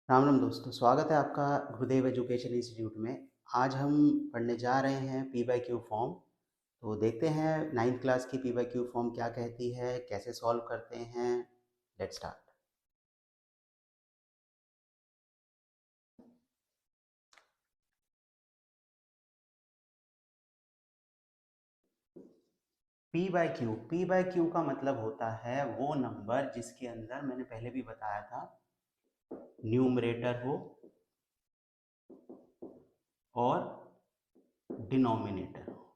राम राम दोस्तों, स्वागत है आपका गुरुदेव एजुकेशन इंस्टीट्यूट में। आज हम पढ़ने जा रहे हैं पी बाई क्यू फॉर्म। तो देखते हैं नाइन्थ क्लास की पी बाई क्यू फॉर्म क्या कहती है, कैसे सॉल्व करते हैं। Let's start. P by Q का मतलब होता है वो नंबर जिसके अंदर मैंने पहले भी बताया था न्यूमरेटर हो और डिनोमिनेटर हो।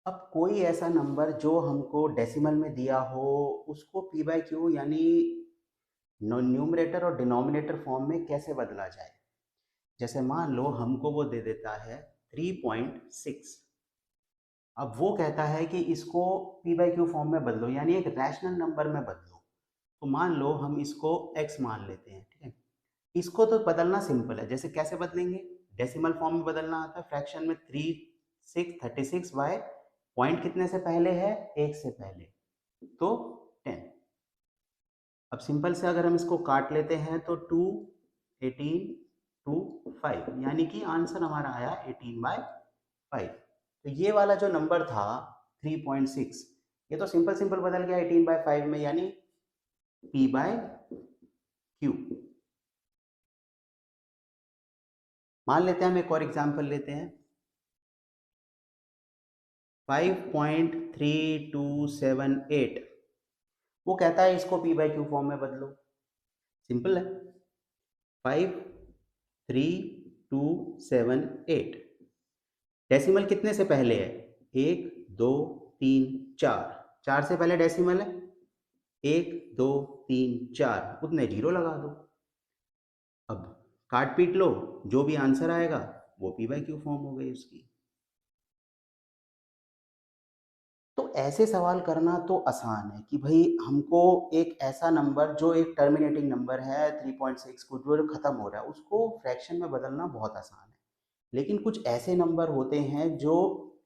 अब कोई ऐसा नंबर जो हमको डेसिमल में दिया हो उसको पी बाई क्यू यानी न्यूमरेटर और डिनोमिनेटर फॉर्म में कैसे बदला जाए। जैसे मान लो हमको वो दे देता है 3.6। अब वो कहता है कि इसको पी बाई क्यू फॉर्म में बदलो यानी एक रैशनल नंबर में बदलो। तो मान लो हम इसको x मान लेते हैं, ठीक है। इसको तो बदलना सिंपल है, जैसे कैसे बदलेंगे, डेसिमल फॉर्म में बदलना आता है। फ्रैक्शन में 36 बाय पॉइंट कितने से पहले है, एक से पहले, तो 10। अब सिंपल से अगर हम इसको काट लेते हैं तो 2, 18, 2, 5 यानी कि आंसर हमारा आया 18/5। तो ये वाला जो नंबर था 3.6, ये तो सिंपल सिंपल बदल गया 18/5 में, यानी p बाय क्यू। मान लेते हैं, हम एक और एग्जांपल लेते हैं। 5.3278, वो कहता है इसको p बाय क्यू फॉर्म में बदलो। सिंपल है, 53278। डेसिमल कितने से पहले है, 1 2 3 4, 4 से पहले डेसिमल है, 1 2 3 4, उतने जीरो लगा दो। अब काट पीट लो, जो भी आंसर आएगा वो पी बाई क्यू फॉर्म हो गई उसकी। तो ऐसे सवाल करना तो आसान है कि भाई हमको एक ऐसा नंबर जो एक टर्मिनेटिंग नंबर है 3.6 को जो खत्म हो रहा है उसको फ्रैक्शन में बदलना बहुत आसान है। लेकिन कुछ ऐसे नंबर होते हैं जो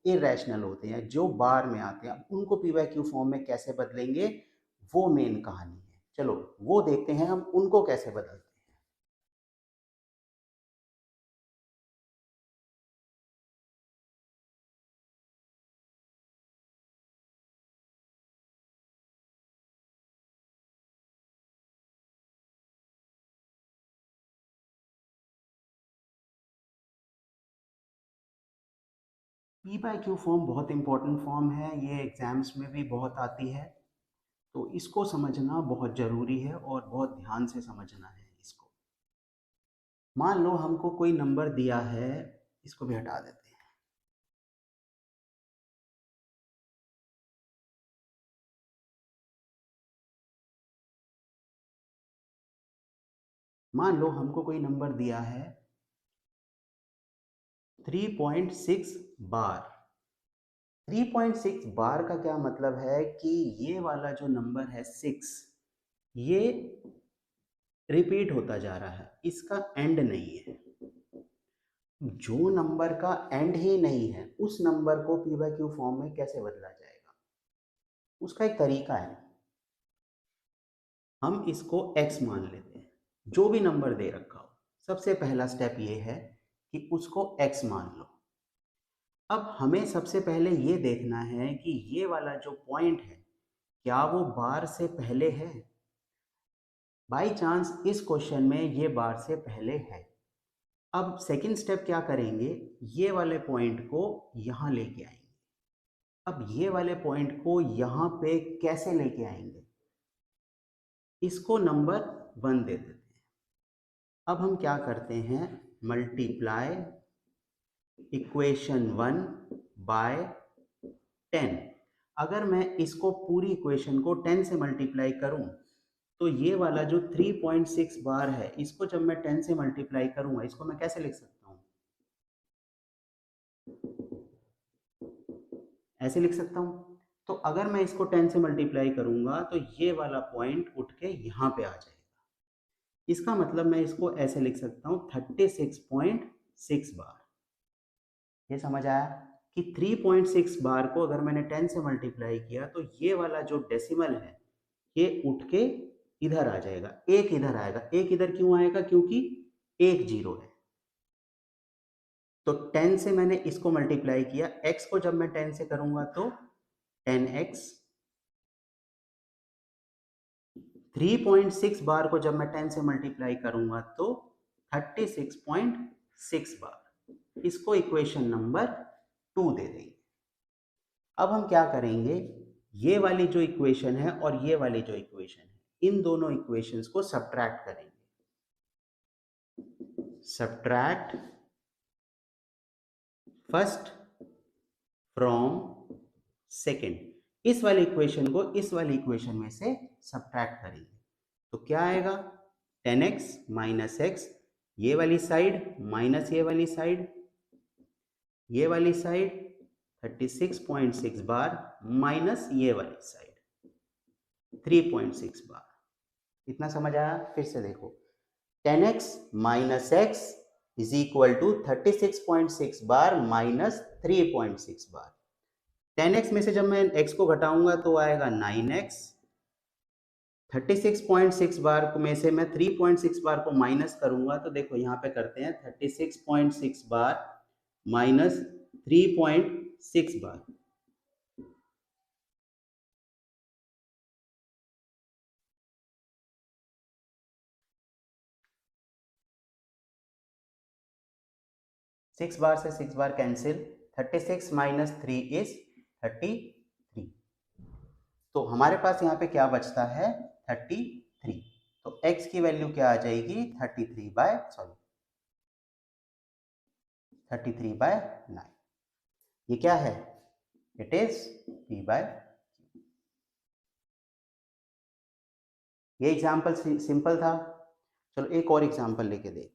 इरेशनल होते हैं, जो बार में आते हैं, उनको पी बाई क्यू फॉर्म में कैसे बदलेंगे, वो मेन कहानी है। चलो वो देखते हैं हम उनको कैसे बदलते हैं। पी बाई क्यू फॉर्म बहुत इंपॉर्टेंट फॉर्म है, ये एग्जाम्स में भी बहुत आती है। तो इसको समझना बहुत ज़रूरी है और बहुत ध्यान से समझना है इसको। मान लो हमको कोई नंबर दिया है, इसको भी हटा देते हैं। मान लो हमको कोई नंबर दिया है 3.6 बार। 3.6 बार का क्या मतलब है कि ये वाला जो नंबर है 6, ये रिपीट होता जा रहा है, इसका एंड नहीं है। जो नंबर का एंड ही नहीं है उस नंबर को पी बाई क्यू फॉर्म में कैसे बदला जाएगा, उसका एक तरीका है। हम इसको x मान लेते हैं, जो भी नंबर दे रखा हो। सबसे पहला स्टेप ये है कि उसको x मान लो। अब हमें सबसे पहले ये देखना है कि ये वाला जो पॉइंट है क्या वो बार से पहले है। बाई चांस इस क्वेश्चन में ये बार से पहले है। अब सेकंड स्टेप क्या करेंगे, ये वाले पॉइंट को यहाँ लेके आएंगे। अब ये वाले पॉइंट को यहाँ पे कैसे लेके आएंगे, इसको नंबर 1 दे देते हैं। अब हम क्या करते हैं, मल्टीप्लाई इक्वेशन 1 बाय 10। अगर मैं इसको पूरी इक्वेशन को 10 से मल्टीप्लाई करूं तो ये वाला जो 3.6 बार है इसको जब मैं 10 से मल्टीप्लाई करूंगा, इसको मैं कैसे लिख सकता हूं, ऐसे लिख सकता हूं। तो अगर मैं इसको 10 से मल्टीप्लाई करूंगा तो ये वाला पॉइंट उठ के यहां पे आ जाएगा। इसका मतलब मैं इसको ऐसे लिख सकता हूं 36.6 बार। ये समझ आया कि 3.6 बार को अगर मैंने 10 से मल्टीप्लाई किया तो ये वाला जो डेसिमल है ये उठ के इधर आ जाएगा, एक इधर आएगा। एक इधर क्यों आएगा? क्योंकि एक जीरो है। तो 10 से मैंने इसको मल्टीप्लाई किया, x को जब मैं 10 से करूंगा तो 10x। 3.6 बार को जब मैं 10 से मल्टीप्लाई करूंगा तो 36.6 बार। इसको इक्वेशन नंबर 2 दे देंगे। अब हम क्या करेंगे, ये वाली जो इक्वेशन है और ये वाली जो इक्वेशन है, इन दोनों इक्वेशंस को सब्ट्रैक्ट करेंगे। Subtract first from second. इस वाली इक्वेशन को इस वाली इक्वेशन में से सब्ट्रैक्ट करेंगे तो क्या आएगा? 10x माइनस x, ये वाली साइड माइनस ये वाली साइड, ये वाली साइड 36.6 बार माइनस ये वाली साइड 3.6 बार। इतना समझ आया? फिर से देखो, 10x minus x is equal to 36.6 bar minus 3.6 bar. 10x में से जब मैं x को घटाऊंगा तो आएगा 9x। 36.6 बार में से मैं 3.6 बार को माइनस करूंगा तो देखो यहाँ पे करते हैं 36.6 बार माइनस 3.6 बार। सिक्स बार से 6 बार कैंसिल, 36 माइनस 3 इज 33। तो हमारे पास यहाँ पे क्या बचता है? 33। तो x की वैल्यू क्या आ जाएगी? 33/9। ये क्या है? It is p/q। ये एग्जाम्पल सिंपल था। चलो एक और एग्जाम्पल लेके देखते हैं।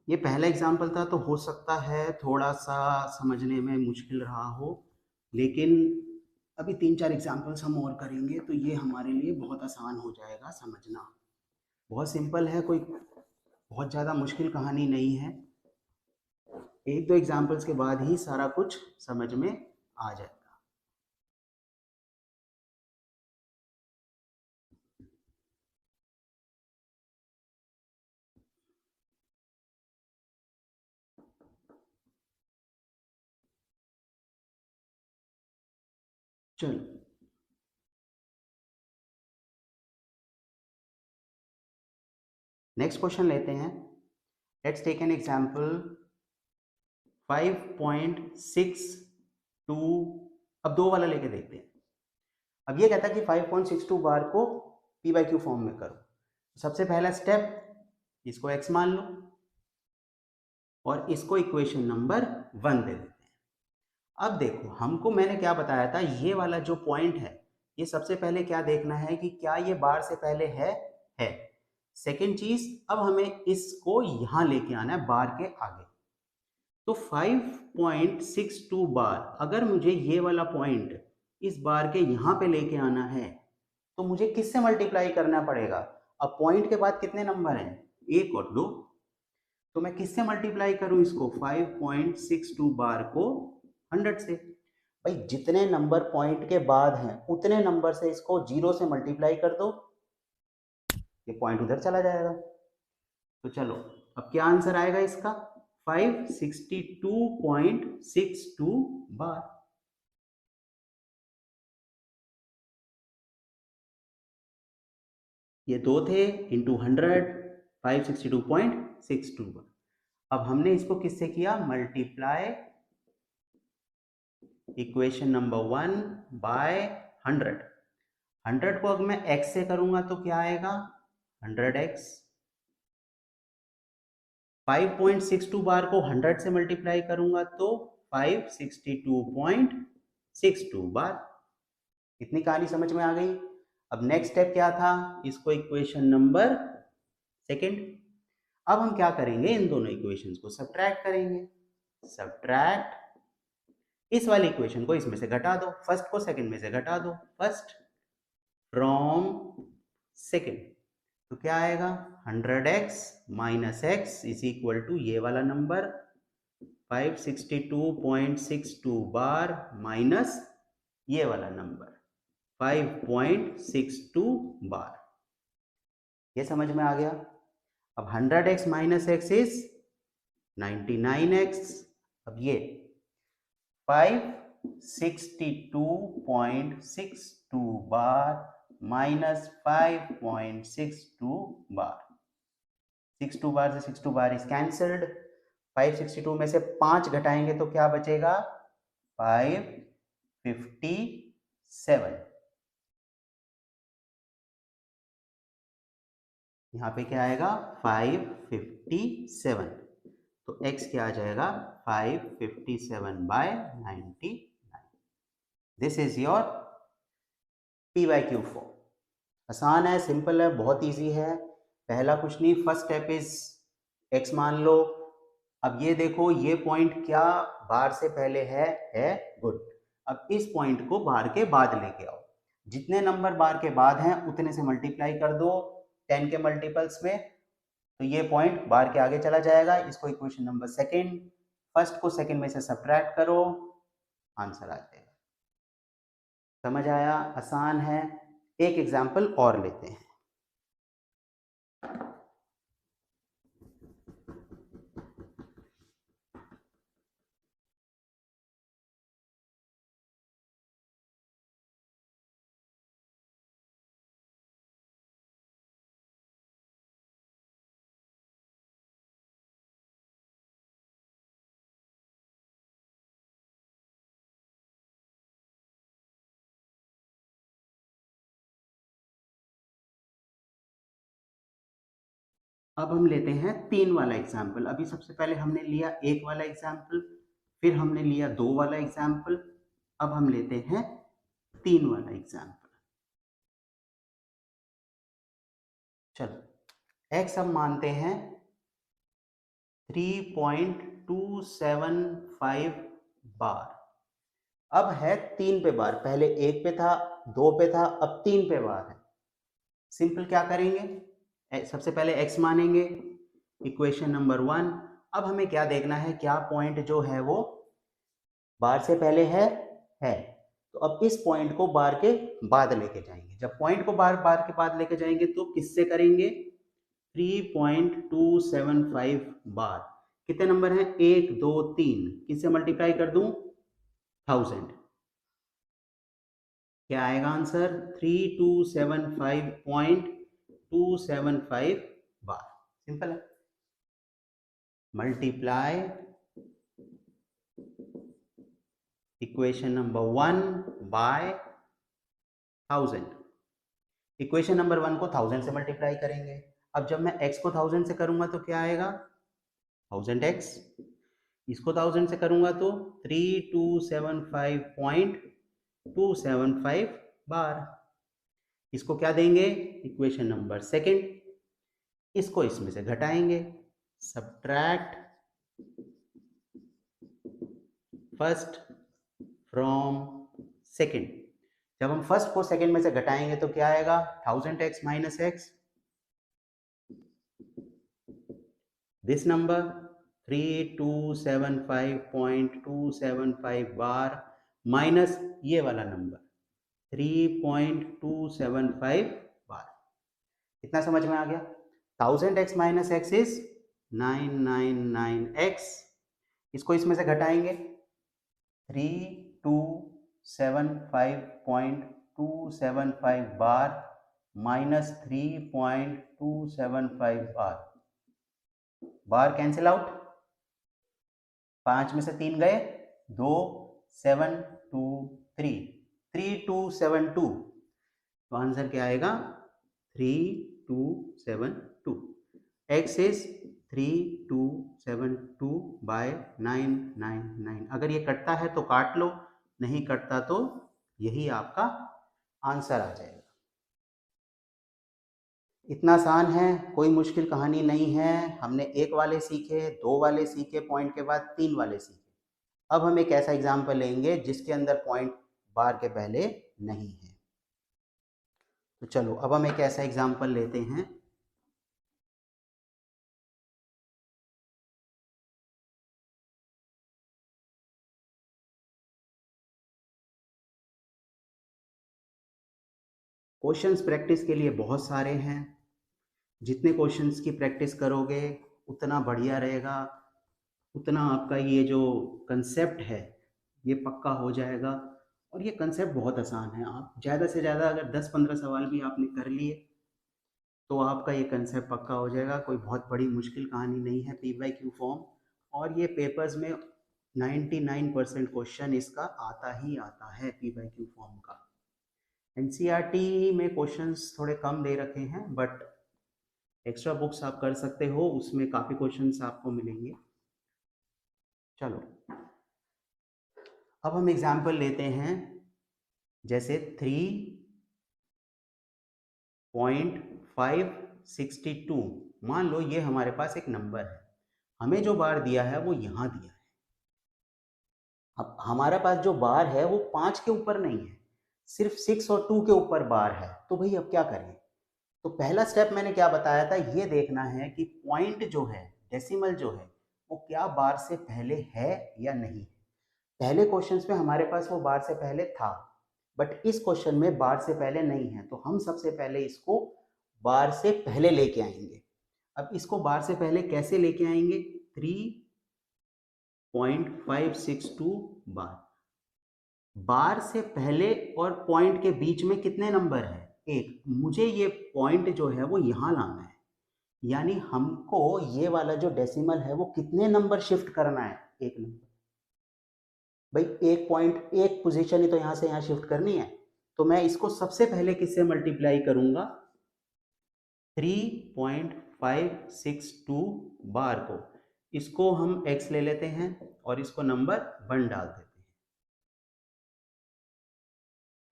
ये पहला एग्जाम्पल था तो हो सकता है थोड़ा सा समझने में मुश्किल रहा हो, लेकिन अभी 3-4 एग्जाम्पल्स हम और करेंगे तो ये हमारे लिए बहुत आसान हो जाएगा समझना। बहुत सिंपल है, कोई बहुत ज़्यादा मुश्किल कहानी नहीं है। 1-2 एग्जाम्पल्स के बाद ही सारा कुछ समझ में आ जाएगा। चलो नेक्स्ट क्वेश्चन लेते हैं। Let's take an example 5.62। अब 2 वाला लेके देखते हैं। अब ये कहता है कि 5.62 बार को p/q फॉर्म में करो। सबसे पहला स्टेप, इसको x मान लो और इसको इक्वेशन नंबर 1 दे देते हैं। अब देखो, हमको मैंने क्या बताया था, ये वाला जो पॉइंट है, ये सबसे पहले क्या देखना है कि क्या ये बार से पहले है। सेकेंड चीज, अब हमें इसको यहां लेके आना है बार के आगे। तो 5.62 बार, अगर मुझे ये वाला पॉइंट इस बार के यहां पे लेके आना है तो मुझे किससे मल्टीप्लाई करना पड़ेगा? अब पॉइंट के बाद कितने नंबर हैं? 1 और 2। तो मैं किससे मल्टीप्लाई करूं इसको? 5.62 बार को 100 से। भाई जितने नंबर पॉइंट के बाद हैं उतने नंबर से इसको 0 से मल्टीप्लाई कर दो, ये पॉइंट उधर चला जाएगा। तो चलो अब क्या आंसर आएगा इसका? 562.62 बार। ये 2 थे इंटू 100, 562.62 बार। अब हमने इसको किससे किया? Multiply equation number 1 bye 100। 100 को अगर मैं x से करूंगा तो क्या आएगा? 100x। 5.62 बार को 100 से मल्टीप्लाई करूंगा तो 562.62 बार। इतनी कहानी समझ में आ गई। अब नेक्स्ट स्टेप क्या था? इसको इक्वेशन नंबर सेकेंड। अब हम क्या करेंगे? इन दोनों इक्वेशंस को सब्ट्रैक्ट करेंगे। सब्ट्रैक्ट, इस वाली इक्वेशन को इसमें से घटा दो, फर्स्ट को सेकंड में से घटा दो, फर्स्ट फ्रॉम सेकंड। तो क्या आएगा? 100x minus x is equal to ये वाला नंबर 562.62 बार माइनस ये वाला नंबर 5.62 बार। ये समझ में आ गया। अब 100x minus x is 99x। अब ये 562.62 बार माइनस 5.62 बार। 62 बार से 62 बार इज कैंसल्ड। 562 में से 5 घटाएंगे तो क्या बचेगा? 557। यहाँ पे क्या आएगा? 557। तो x क्या आ जाएगा? 557/99। This is your p/q form. आसान है, सिंपल है, बहुत इजी है। पहला कुछ नहीं, फर्स्ट स्टेप इज x मान लो। अब ये देखो, ये पॉइंट क्या बार से पहले है गुड। अब इस पॉइंट को बार के बाद लेके आओ। जितने नंबर बार के बाद हैं उतने से मल्टीप्लाई कर दो 10 के मल्टीपल्स में, तो ये पॉइंट बार के आगे चला जाएगा। इसको इक्वेशन नंबर सेकंड, फर्स्ट को सेकंड में से सब्ट्रैक्ट करो, आंसर आ जाएगा। समझ आया? आसान है। एक एग्जाम्पल और लेते हैं। अब हम लेते हैं 3 वाला एग्जाम्पल। अभी सबसे पहले हमने लिया 1 वाला एग्जाम्पल, फिर हमने लिया 2 वाला एग्जाम्पल, अब हम लेते हैं 3 वाला एग्जाम्पल। चलो, x हम मानते हैं 3.275 बार। अब है 3 पे बार, पहले 1 पे था, 2 पे था, अब 3 पे बार है। सिंपल क्या करेंगे? सबसे पहले x मानेंगे, इक्वेशन नंबर 1। अब हमें क्या देखना है? क्या पॉइंट जो है वो बार से पहले है। तो अब इस पॉइंट को बार के बाद लेके जाएंगे। जब पॉइंट को बार के बाद लेके जाएंगे तो किससे करेंगे? 3.275 बार। कितने नंबर हैं? 1 2 3। किससे मल्टीप्लाई कर दूं? 1000। क्या आएगा आंसर? 3275.275 बार। सिंपल है। Multiply equation number 1 by 1000। Equation number 1 को 1000 से मल्टीप्लाई करेंगे। अब जब मैं x को 1000 से करूंगा तो क्या आएगा? 1000x। इसको 1000 से करूंगा तो 3275.275 बार। इसको क्या देंगे? Equation number second. इसको इसमें से घटाएंगे, सब्ट्रैक्ट फर्स्ट फ्रॉम सेकंड। जब हम फर्स्ट को सेकंड में से घटाएंगे तो क्या आएगा? 1000x minus x, this number 3275.275 bar minus ये वाला नंबर 3.275 बार। इतना समझ में आ गया? 1000x minus x is 999x। इसको इसमें से घटाएंगे, 3275.275 बार माइनस 3.275 बार। बार कैंसिल आउट, 5 में से 3 गए, 2 7 2 3 3272। तो आंसर क्या आएगा? 3272। x is 3272/999। अगर ये कटता है तो काट लो, नहीं कटता तो यही आपका आंसर आ जाएगा। इतना आसान है, कोई मुश्किल कहानी नहीं है। हमने 1 वाले सीखे, 2 वाले सीखे, पॉइंट के बाद 3 वाले सीखे। अब हम एक ऐसा एग्जाम्पल लेंगे जिसके अंदर पॉइंट बार के पहले नहीं है। तो चलो, अब हम एक ऐसा एग्जाम्पल लेते हैं क्वेश्चंस प्रैक्टिस के लिए बहुत सारे हैं, जितने क्वेश्चंस की प्रैक्टिस करोगे उतना बढ़िया रहेगा, उतना आपका ये जो कंसेप्ट है ये पक्का हो जाएगा। और ये कंसेप्ट बहुत आसान है, आप ज़्यादा से ज़्यादा अगर 10-15 सवाल भी आपने कर लिए तो आपका ये कंसेप्ट पक्का हो जाएगा। कोई बहुत बड़ी मुश्किल कहानी नहीं है पी वाई क्यू फॉर्म, और ये पेपर्स में 99% क्वेश्चन इसका आता ही आता है पी वाई क्यू फॉर्म का। एनसीईआरटी में क्वेश्चंस थोड़े कम दे रखे हैं, बट एक्स्ट्रा बुक्स आप कर सकते हो, उसमें काफ़ी क्वेश्चंस आपको मिलेंगे। चलो अब हम एग्जाम्पल लेते हैं, जैसे 3.562। मान लो ये हमारे पास एक नंबर है, हमें जो बार दिया है वो यहाँ दिया है। अब हमारे पास जो बार है वो 5 के ऊपर नहीं है, सिर्फ 6 और 2 के ऊपर बार है। तो भाई अब क्या करें? तो पहला स्टेप मैंने क्या बताया था, ये देखना है कि पॉइंट जो है, डेसिमल जो है, वो क्या बार से पहले है या नहीं। पहले क्वेश्चंस में हमारे पास वो बार से पहले था, बट इस क्वेश्चन में बार से पहले नहीं है, तो हम सबसे पहले इसको बार से पहले लेके आएंगे। अब इसको बार से पहले कैसे लेके आएंगे? 3.562 बार। बार से पहले और पॉइंट के बीच में कितने नंबर है? एक। मुझे ये पॉइंट जो है वो यहाँ लाना है, यानी हमको ये वाला जो डेसिमल है वो कितने नंबर शिफ्ट करना है? एक नंबर। भाई एक पॉइंट, एक पोजीशन ही तो यहाँ से यहाँ शिफ्ट करनी है, तो मैं इसको सबसे पहले किससे मल्टीप्लाई करूंगा? 3.562 बार को, इसको हम x ले लेते हैं और इसको नंबर 1 डाल देते हैं।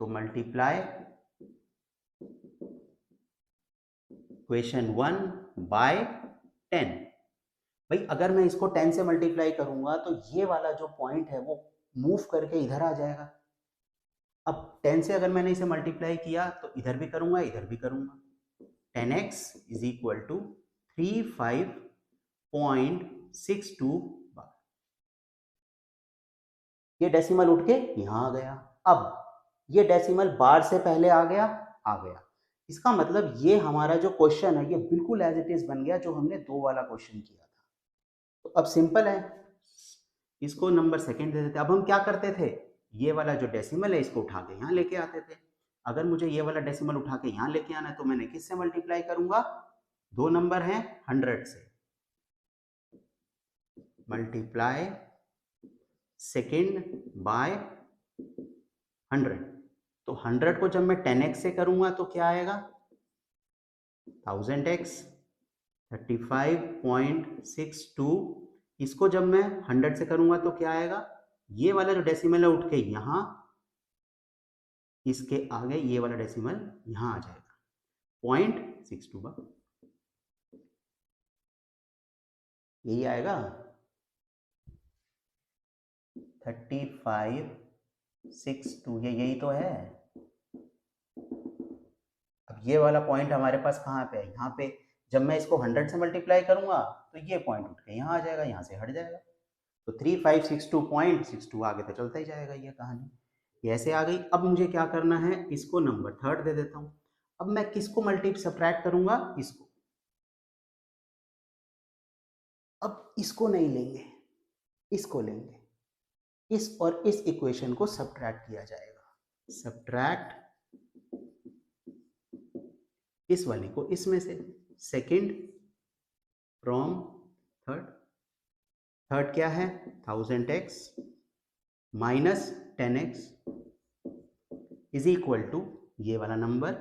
तो मल्टीप्लाई इक्वेशन 1 बाय 10। भाई अगर मैं इसको 10 से मल्टीप्लाई करूंगा तो ये वाला जो पॉइंट है वो मूव करके इधर आ जाएगा। अब 10 से अगर मैंने इसे मल्टीप्लाई किया तो इधर भी करूंगा, इधर भी करूंगा। 10x इज इक्वल टू 35.62 बार। ये डेसिमल उठ के यहां आ गया। अब ये डेसिमल बार से पहले आ गया, आ गया। इसका मतलब ये हमारा जो क्वेश्चन है ये बिल्कुल एज इट इज बन गया जो हमने 2 वाला क्वेश्चन किया था। तो अब सिंपल है, इसको नंबर सेकंड दे देते। अब हम क्या करते थे, ये वाला जो डेसिमल है इसको उठा के यहाँ लेके आते थे। अगर मुझे ये वाला डेसिमल उठा के यहाँ लेके आना है तो मैंने किससे मल्टीप्लाई करूंगा? 2 नंबर हैं 100 से, मल्टीप्लाई सेकेंड बाय 100। तो 100 को जब मैं 10x से करूंगा तो क्या आएगा? 1000x 35.62। इसको जब मैं 100 से करूंगा तो क्या आएगा? ये वाला जो डेसिमल है उठ के यहां, इसके आगे ये वाला डेसिमल यहां आ जाएगा, 0.62 बार। यही आएगा 35.62, ये यही तो है। अब ये वाला पॉइंट हमारे पास कहाँ पे है? यहाँ पे। जब मैं इसको 100 से मल्टीप्लाई करूंगा तो ये पॉइंट उठ के यहाँ आ जाएगा, यहाँ से हट जाएगा। तो 3562.62 आगे तो चलता ही जाएगा ये कहानी। ये ऐसे आ गई। अब मुझे क्या करना है, इसको नंबर थर्ड दे देता हूँ। अब मैं किसको सब्ट्रैक्ट करूंगा? इसको। अब इसको नहीं लेंगे, इसको लेंगे। इस और इस इक्वेशन को सब्ट्रैक्ट किया जाएगा। सब्ट्रैक्ट इस वाली को इसमें से, सेकंड फ्रॉम थर्ड। थर्ड क्या है? 1000x minus 10x is equal to ये वाला नंबर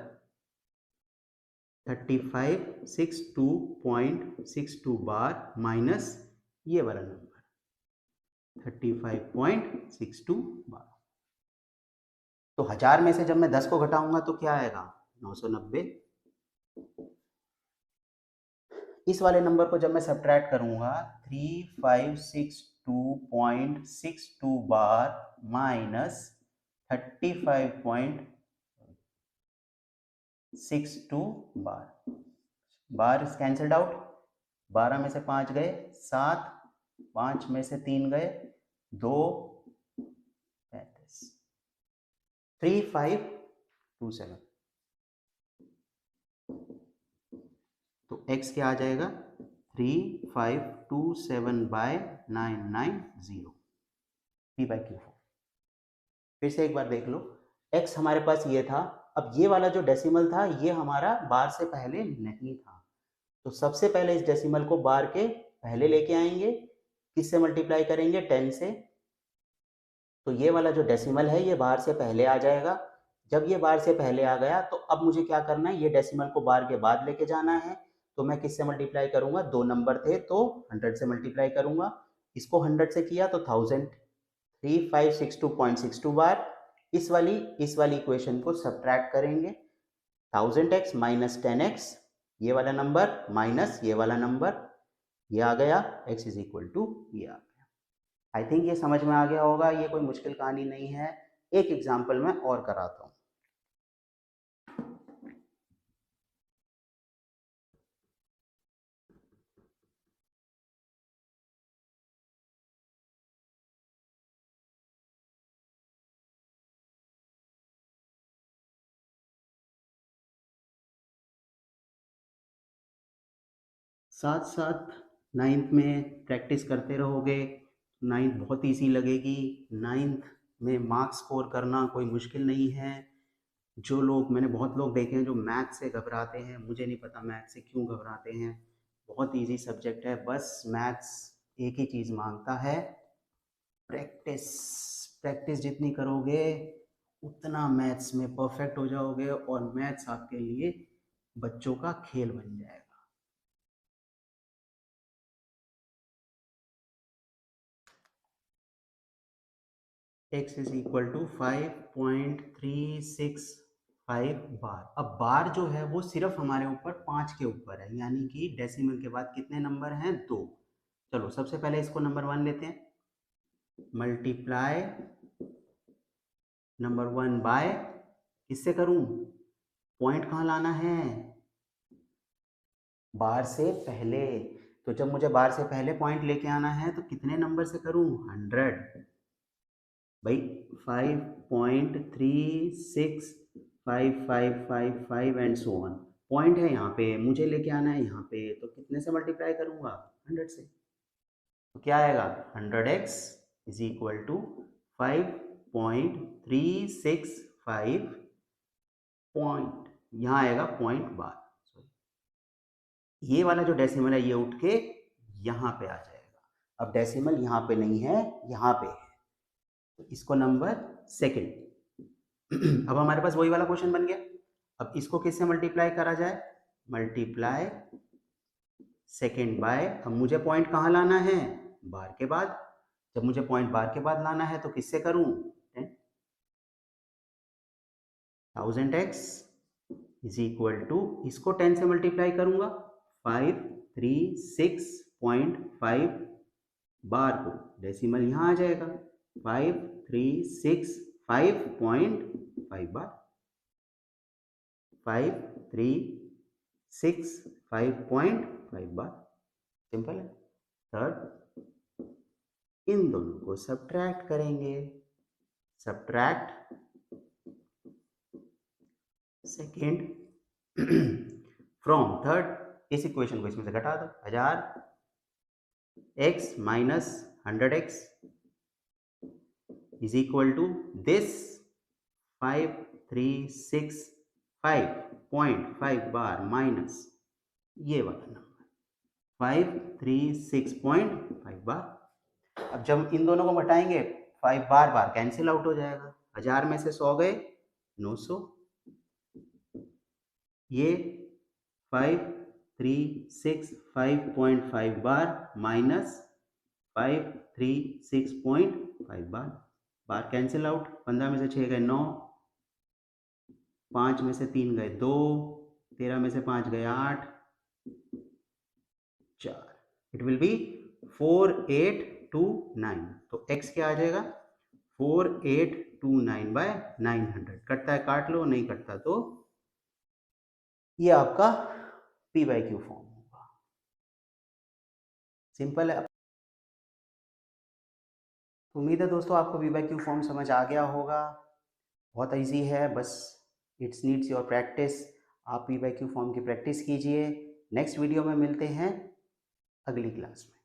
3562.62 बार माइनस ये वाला नंबर 35.62 बार। तो 1000 में से जब मैं 10 को घटाऊंगा तो क्या आएगा? 990। इस वाले नंबर को जब मैं सब्ट्रैक्ट करूंगा 3562.62 बार माइनस 35.62 बार, बार कैंसल्ड आउट। 12 में से 5 गए 7, 5 में से 3 गए 2, 35, 3527। x क्या आ जाएगा 3527/990 p/q4। फिर से एक बार देख लो, x हमारे पास ये था, अब ये वाला जो डेसिमल था ये हमारा बार से पहले नहीं था, तो सबसे पहले इस डेसिमल को बार के पहले लेके आएंगे, किससे मल्टीप्लाई करेंगे 10 से, तो ये वाला जो डेसिमल है ये बार से पहले आ जाएगा। जब ये बार से पहले आ गया तो अब मुझे क्या करना है, ये डेसिमल को बार के बाद लेके जाना है, तो मैं किससे मल्टीप्लाई करूंगा, दो नंबर थे तो 100 से मल्टीप्लाई करूंगा, इसको 100 से किया तो 1000, 3562.62 बार। इस वाली इक्वेशन को सब्ट्रैक्ट करेंगे, 1000x माइनस 10x, ये वाला नंबर माइनस ये वाला नंबर, ये आ गया x इज इक्वल टू ये आ गया। आई थिंक ये समझ में आ गया होगा, ये कोई मुश्किल कहानी नहीं है। एक एग्जाम्पल मैं और कराता हूँ। साथ साथ नाइन्थ में प्रैक्टिस करते रहोगे, नाइन्थ बहुत ईजी लगेगी। नाइन्थ में मार्क्स स्कोर करना कोई मुश्किल नहीं है। जो लोग, मैंने बहुत लोग देखे हैं जो मैथ से घबराते हैं, मुझे नहीं पता मैथ से क्यों घबराते हैं, बहुत इजी सब्जेक्ट है। बस मैथ्स एक ही चीज़ मांगता है, प्रैक्टिस। प्रैक्टिस जितनी करोगे उतना मैथ्स में परफेक्ट हो जाओगे और मैथ्स आपके लिए बच्चों का खेल बन जाएगा। x इज इक्वल टू 5.365 बार। अब बार जो है वो सिर्फ हमारे ऊपर 5 के ऊपर है, यानी कि डेसिमल के बाद कितने नंबर हैं, 2। चलो सबसे पहले इसको नंबर 1 लेते हैं, मल्टीप्लाई नंबर 1 बाय, किससे करूं, पॉइंट कहाँ लाना है, बार से पहले। तो जब मुझे बार से पहले पॉइंट लेके आना है तो कितने नंबर से करूं, 100 भाई, 5.36555 एंड सो ऑन। पॉइंट है यहाँ पे, मुझे लेके आना है यहाँ पे, तो कितने से मल्टीप्लाई करूंगा, 100 से। तो क्या आएगा, 100x is equal to 5.365 point, यहाँ आएगा पॉइंट बार। ये वाला जो डेसिमल है ये उठ के यहाँ पे आ जाएगा। अब डेसिमल यहाँ पे नहीं है, यहाँ पे है, तो इसको नंबर सेकंड। अब हमारे पास वही वाला क्वेश्चन बन गया। अब इसको किससे मल्टीप्लाई करा जाए, मल्टीप्लाई सेकंड बाय, अब मुझे पॉइंट कहाँ लाना है, बार के बाद। जब मुझे पॉइंट बार के बाद लाना है तो किससे करूं, 1000x इज इक्वल टू, इसको 10 से मल्टीप्लाई करूंगा, 536.5 बार को, डेसिमल यहाँ आ जाएगा 5365.5 बार, 5365.5 बार, सिंपल है। थर्ड, इन दोनों को सब्ट्रैक्ट करेंगे, सब्ट्रैक्ट सेकेंड फ्रॉम थर्ड, इस इक्वेशन को इसमें से घटा दो, 1000x minus 100x is equal to this 5365.5 bar minus ये वाला नंबर 536.5 बार। अब जब इन दोनों को घटाएंगे 5 बार बार कैंसिल आउट हो जाएगा, 1000 में से 100 गए 900, ये 5365.5 बार माइनस 536.5 बार, बार कैंसिल आउट, 15 में से 6 गए 9, 5 में से 3 गए 2, 13 में से 5 गए 8, 4, इट विल बी 4829। तो x क्या आ जाएगा, 4829/900। कटता है काट लो, नहीं कटता तो ये आपका p/q फॉर्म होगा। सिंपल है। उम्मीद है दोस्तों आपको p/q फॉर्म समझ आ गया होगा, बहुत इजी है, बस इट्स नीड्स योर प्रैक्टिस। आप p/q फॉर्म की प्रैक्टिस कीजिए, नेक्स्ट वीडियो में मिलते हैं अगली क्लास में।